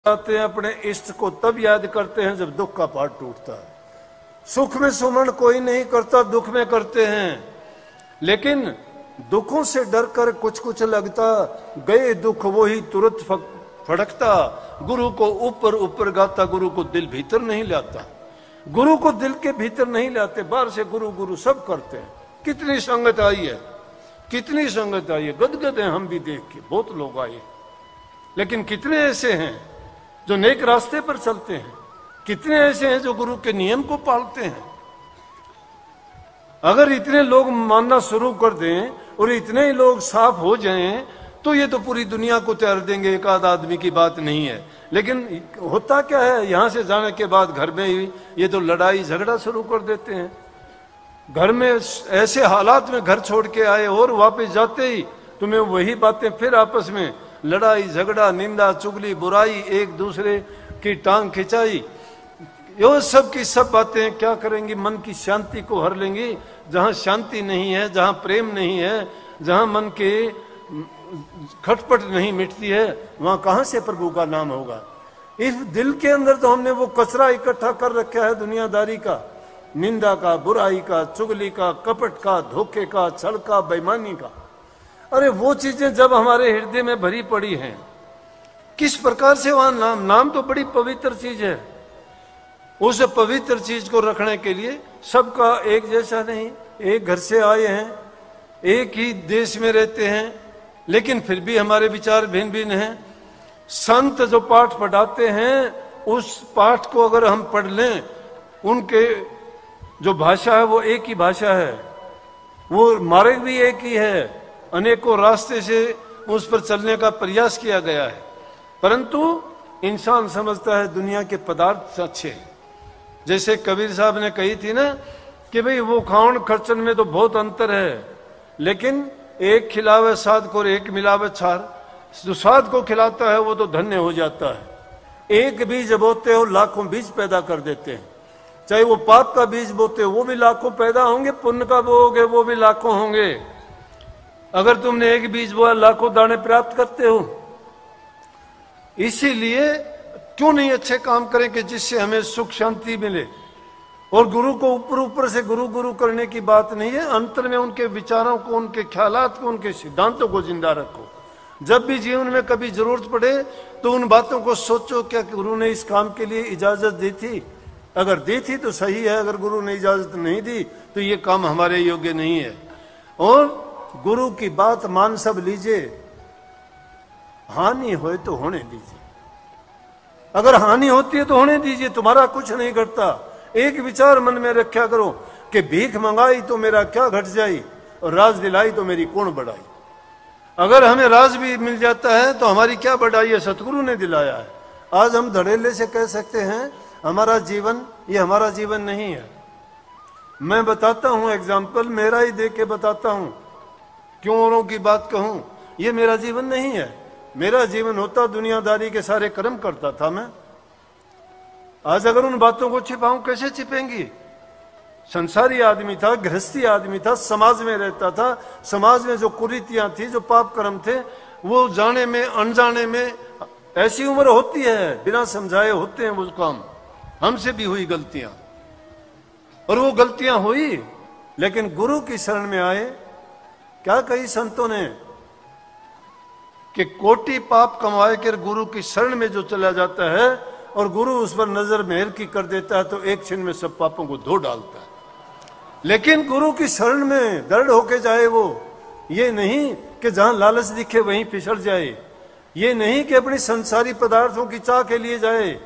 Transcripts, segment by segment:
आते हैं अपने इष्ट को तब याद करते हैं जब दुख का पहाड़ टूटता है। सुख में सुमरण कोई नहीं करता, दुख में करते हैं। लेकिन दुखों से डर कर कुछ कुछ लगता, गए दुख वो ही तुरंत फड़कता। गुरु को ऊपर ऊपर गाता, गुरु को दिल भीतर नहीं लाता। गुरु को दिल के भीतर नहीं लाते, बाहर से गुरु गुरु सब करते हैं। कितनी संगत आई है, कितनी संगत आई है, गदगद है हम भी देख के, बहुत लोग आए। लेकिन कितने ऐसे हैं जो नेक रास्ते पर चलते हैं, कितने ऐसे हैं जो गुरु के नियम को पालते हैं। अगर इतने लोग मानना शुरू कर दें और इतने ही लोग साफ हो जाएं तो ये तो पूरी दुनिया को तैर देंगे, एक आध आदमी की बात नहीं है। लेकिन होता क्या है, यहां से जाने के बाद घर में ही ये तो लड़ाई झगड़ा शुरू कर देते हैं। घर में ऐसे हालात में घर छोड़ के आए और वापस जाते ही तुम्हें वही बातें फिर आपस में लड़ाई झगड़ा, निंदा चुगली बुराई, एक दूसरे की टांग खिंचाई, ये सब की सब बातें क्या करेंगी, मन की शांति को हर लेंगी। जहां शांति नहीं है, जहां प्रेम नहीं है, जहां मन के खटपट नहीं मिटती है, वहां कहां से प्रभु का नाम होगा। इस दिल के अंदर तो हमने वो कचरा इकट्ठा कर रखा है दुनियादारी का, निंदा का, बुराई का, चुगली का, कपट का, धोखे का, छल का, बेईमानी का। अरे वो चीजें जब हमारे हृदय में भरी पड़ी हैं, किस प्रकार से वहां नाम तो बड़ी पवित्र चीज है। उस पवित्र चीज को रखने के लिए सबका एक जैसा नहीं, एक घर से आए हैं, एक ही देश में रहते हैं, लेकिन फिर भी हमारे विचार भिन्न भिन्न हैं। संत जो पाठ पढ़ाते हैं उस पाठ को अगर हम पढ़ लें, उनके जो भाषा है वो एक ही भाषा है, वो मार्ग भी एक ही है, अनेकों रास्ते से उस पर चलने का प्रयास किया गया है। परंतु इंसान समझता है दुनिया के पदार्थ अच्छे हैं। जैसे कबीर साहब ने कही थी ना कि भाई वो खावन खर्चन में तो बहुत अंतर है, लेकिन एक खिलावे साध को और एक मिलावे छार। जो साध को खिलाता है वो तो धन्य हो जाता है। एक बीज बोते हो लाखों बीज पैदा कर देते हैं। चाहे वो पाप का बीज बोते हो वो भी लाखों पैदा होंगे, पुण्य का बोओगे वो भी लाखों होंगे। अगर तुमने एक बीज बोया लाखों दाने प्राप्त करते हो। इसीलिए क्यों नहीं अच्छे काम करें कि जिससे हमें सुख शांति मिले। और गुरु को ऊपर ऊपर से गुरु गुरु करने की बात नहीं है, अंतर में उनके विचारों को, उनके ख्यालात को, उनके सिद्धांतों को जिंदा रखो। जब भी जीवन में कभी जरूरत पड़े तो उन बातों को सोचो, क्या गुरु ने इस काम के लिए इजाजत दी थी? अगर दी थी तो सही है, अगर गुरु ने इजाजत नहीं दी तो ये काम हमारे योग्य नहीं है। और गुरु की बात मान सब लीजिए, हानि होए तो होने दीजिए। अगर हानि होती है तो होने दीजिए, तुम्हारा कुछ नहीं घटता। एक विचार मन में रखा करो कि भीख मंगाई तो मेरा क्या घट जाई और राज दिलाई तो मेरी कौन बढ़ाई। अगर हमें राज भी मिल जाता है तो हमारी क्या बढ़ाई है, सतगुरु ने दिलाया है। आज हम धड़ेले से कह सकते हैं हमारा जीवन ये हमारा जीवन नहीं है। मैं बताता हूं एग्जाम्पल, मेरा ही दे के बताता हूं, क्यों औरों की बात कहूं। ये मेरा जीवन नहीं है। मेरा जीवन होता दुनियादारी के सारे कर्म करता था मैं। आज अगर उन बातों को छिपाऊं, कैसे छिपेंगी। संसारी आदमी था, गृहस्थी आदमी था, समाज में रहता था। समाज में जो कुरीतियां थी, जो पाप कर्म थे, वो जाने में अनजाने में, ऐसी उम्र होती है बिना समझाए होते हैं वो काम। हमसे भी हुई गलतियां, और वो गलतियां हुई, लेकिन गुरु की शरण में आए। क्या कही संतों ने कि कोटि पाप कमाए कर गुरु की शरण में जो चला जाता है और गुरु उस पर नजर मेहर की कर देता है तो एक क्षण में सब पापों को धो डालता है। लेकिन गुरु की शरण में दृढ़ होके जाए वो, ये नहीं कि जहां लालच दिखे वहीं फिसल जाए, ये नहीं कि अपनी संसारी पदार्थों की चाह के लिए जाए,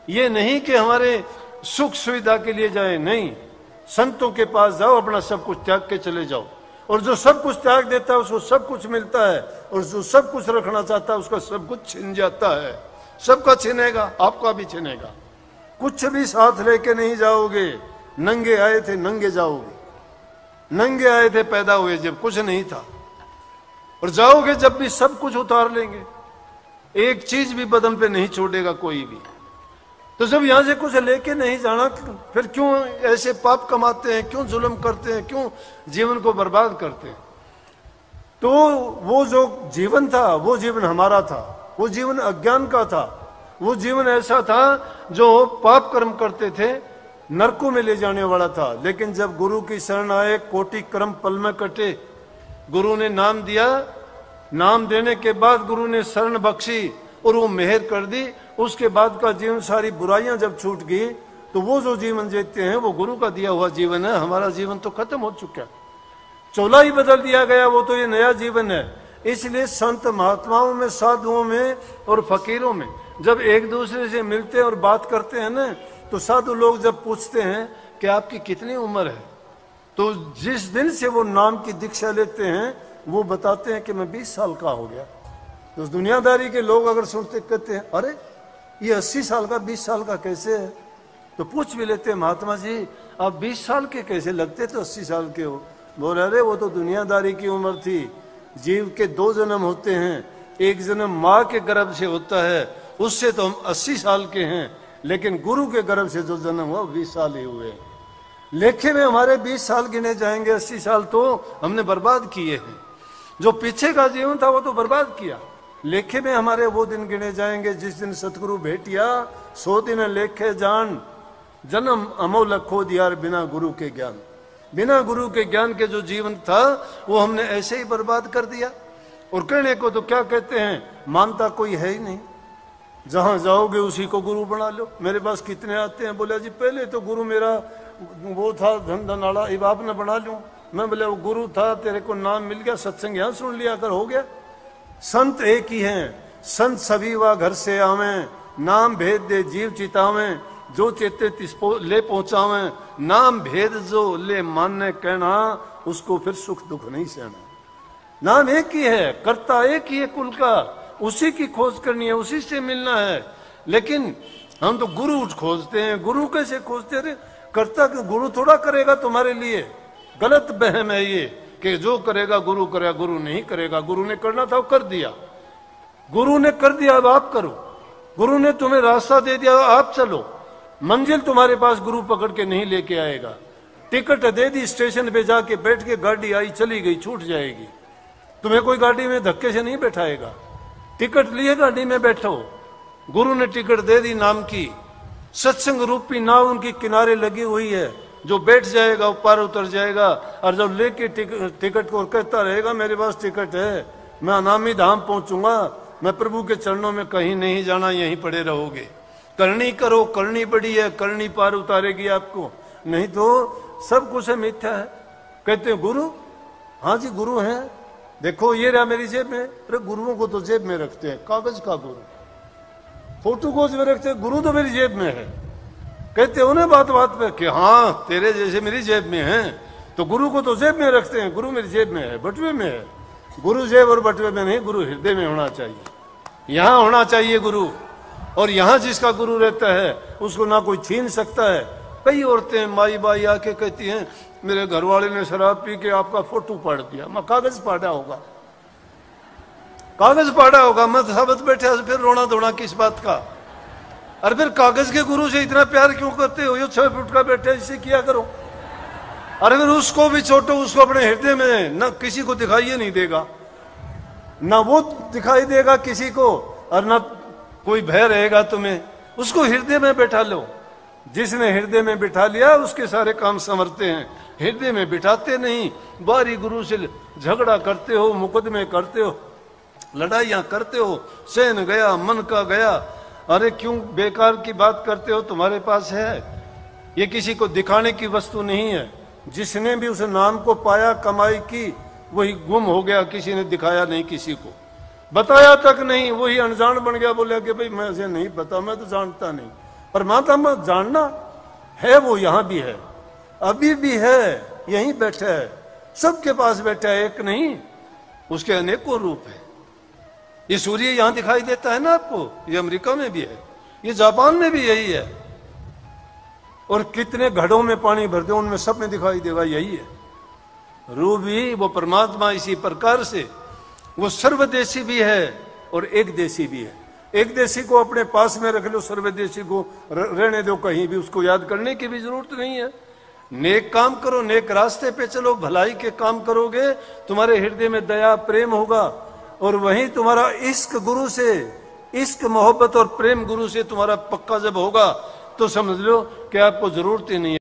ये नहीं कि हमारे सुख सुविधा के लिए जाए। नहीं, संतों के पास जाओ, अपना सब कुछ त्याग के चले जाओ। और जो सब कुछ त्याग देता है उसको सब कुछ मिलता है, और जो सब कुछ रखना चाहता है उसका सब कुछ छिन जाता है। सबका छिनेगा, आपका भी छिनेगा। कुछ भी साथ लेके नहीं जाओगे। नंगे आए थे नंगे जाओगे, नंगे आए थे पैदा हुए जब कुछ नहीं था, और जाओगे जब भी सब कुछ उतार लेंगे। एक चीज भी बदन पे नहीं छोड़ेगा कोई भी। तो जब यहां से कुछ लेके नहीं जाना, फिर क्यों ऐसे पाप कमाते हैं, क्यों जुल्म करते हैं, क्यों जीवन को बर्बाद करते हैं। तो वो जो जीवन था वो जीवन हमारा था, वो जीवन अज्ञान का था। वो जीवन ऐसा था जो पाप कर्म करते थे, नरकों में ले जाने वाला था। लेकिन जब गुरु की शरण आए, कोटि कर्म पल में कटे। गुरु ने नाम दिया, नाम देने के बाद गुरु ने शरण बख्शी और वो मेहर कर दी। उसके बाद का जीवन, सारी बुराइयां जब छूट गई, तो वो जो जीवन जीते हैं वो गुरु का दिया हुआ जीवन है। हमारा जीवन तो खत्म हो चुका, चोला ही बदल दिया गया, वो तो ये नया जीवन है। इसलिए संत महात्माओं में, साधुओं में और फकीरों में जब एक दूसरे से मिलते हैं और बात करते हैं ना, तो साधु लोग जब पूछते हैं कि आपकी कितनी उम्र है, तो जिस दिन से वो नाम की दीक्षा लेते हैं वो बताते हैं कि मैं 20 साल का हो गया। तो दुनियादारी के लोग अगर सुनते कहते हैं अरे ये 80 साल का 20 साल का कैसे है, तो पूछ भी लेते हैं महात्मा जी आप 20 साल के कैसे लगते, तो 80 साल के हो। बोल अरे वो तो दुनियादारी की उम्र थी। जीव के 2 जन्म होते हैं, एक जन्म माँ के गर्भ से होता है, उससे तो हम 80 साल के हैं, लेकिन गुरु के गर्भ से जो जन्म हुआ 20 साल ही हुए। लेखे में हमारे 20 साल गिने जाएंगे, 80 साल तो हमने बर्बाद किए हैं। जो पीछे का जीवन था वो तो बर्बाद किया। लेखे में हमारे वो दिन गिने जाएंगे जिस दिन सतगुरु भेटिया, 100 दिन लेखे जान, जन्म अमोलक खो दिया बिना गुरु के ज्ञान। बिना गुरु के ज्ञान के जो जीवन था वो हमने ऐसे ही बर्बाद कर दिया। और कहने को तो क्या कहते हैं, मानता कोई है ही नहीं, जहां जाओगे उसी को गुरु बना लो। मेरे पास कितने आते हैं, बोले जी पहले तो गुरु मेरा वो था धन धनाड़ा, अब आपने बना लूं। मैं बोले वो गुरु था, तेरे को नाम मिल गया, सत्संग यहां सुन लिया कर, हो गया। संत एक ही हैं, संत सभी वा घर से आवें, नाम भेद दे जीव चितावें, जो चेते तिसपो ले पहुंचावें, नाम भेद जो ले मानने कहना, उसको फिर सुख दुख नहीं सहना। नाम एक ही है, कर्ता एक ही है कुल का, उसी की खोज करनी है, उसी से मिलना है। लेकिन हम तो गुरु खोजते हैं। गुरु कैसे खोजते हैं? कर्ता गुरु थोड़ा करेगा तुम्हारे लिए। गलत बहम है ये कि जो करेगा गुरु करेगा, गुरु नहीं करेगा। गुरु ने करना था वो कर दिया, गुरु ने कर दिया, अब आप करो। गुरु ने तुम्हें रास्ता दे दिया, आप चलो। मंजिल तुम्हारे पास गुरु पकड़ के नहीं लेके आएगा। टिकट दे दी, स्टेशन पे जाके बैठ के गाड़ी आई चली गई, छूट जाएगी। तुम्हें कोई गाड़ी में धक्के से नहीं बैठाएगा। टिकट लिए गाड़ी में बैठो, गुरु ने टिकट दे दी नाम की। सत्संग रूपी नाव उनकी किनारे लगी हुई है, जो बैठ जाएगा वो पार उतर जाएगा। और जब लेके टिकट को कहता रहेगा मेरे पास टिकट है, मैं अनामी धाम पहुंचूंगा, मैं प्रभु के चरणों में कहीं नहीं जाना, यहीं पड़े रहोगे। करनी करो, करनी बड़ी है, करनी पार उतारेगी आपको, नहीं तो सब कुछ है मिथ्या है। कहते हैं गुरु, हाँ जी गुरु है, देखो ये रहा मेरी जेब में। अरे गुरुओं को तो जेब में रखते हैं, कागज का गुरु, फोटो को में रखते हैं, गुरु तो मेरी जेब में है। कहते हो ना बात बात पे कि हाँ तेरे जैसे मेरी जेब में है, तो गुरु को तो जेब में रखते हैं, गुरु मेरी जेब में है, बटुए में है। गुरु जेब और बटुए में नहीं, गुरु हृदय में होना चाहिए, यहाँ होना चाहिए गुरु। और यहाँ जिसका गुरु रहता है उसको ना कोई छीन सकता है। कई औरतें माई बाई आके कहती हैं मेरे घरवाले ने शराब पी के आपका फोटो पाड़ दिया। मैं कागज पाड़ा होगा, कागज पाड़ा होगा, मैं साबत बैठे, फिर रोना धोना किस बात का। और फिर कागज के गुरु से इतना प्यार क्यों करते हो? ये 6 फुट का बैठे, इसे किया करो। अरे फिर उसको भी छोटो, उसको अपने हृदय में न किसी को दिखाई नहीं देगा, ना वो दिखाई देगा किसी को, और ना कोई भय रहेगा तुम्हें। उसको हृदय में बैठा लो। जिसने हृदय में बिठा लिया उसके सारे काम संवरते हैं। हृदय में बिठाते नहीं, बारी गुरु से झगड़ा करते हो, मुकदमे करते हो, लड़ाइयां करते हो, सहन गया मन का गया। अरे क्यों बेकार की बात करते हो? तुम्हारे पास है, ये किसी को दिखाने की वस्तु नहीं है। जिसने भी उस नाम को पाया, कमाई की, वही गुम हो गया, किसी ने दिखाया नहीं, किसी को बताया तक नहीं, वही अनजान बन गया। बोले कि भाई मुझे नहीं पता, मैं तो जानता नहीं। परमात्मा जानना है, वो यहां भी है, अभी भी है, यहीं बैठा है, सबके पास बैठा है, एक नहीं, उसके अनेकों रूप है। ये सूर्य यहां दिखाई देता है ना आपको, ये अमेरिका में भी है, ये जापान में भी यही है। और कितने घड़ों में पानी भर दो, उनमें सब में दिखाई देगा यही है। रूप भी वो परमात्मा इसी प्रकार से, वो सर्वदेशी भी है और एक देशी भी है। एक देशी को अपने पास में रख लो, सर्वदेशी को रहने दो कहीं भी, उसको याद करने की भी जरूरत नहीं है। नेक काम करो, नेक रास्ते पे चलो, भलाई के काम करोगे, तुम्हारे हृदय में दया प्रेम होगा, और वहीं तुम्हारा इश्क गुरु से इश्क मोहब्बत और प्रेम गुरु से तुम्हारा पक्का जब होगा तो समझ लो कि आपको जरूरत ही नहीं है।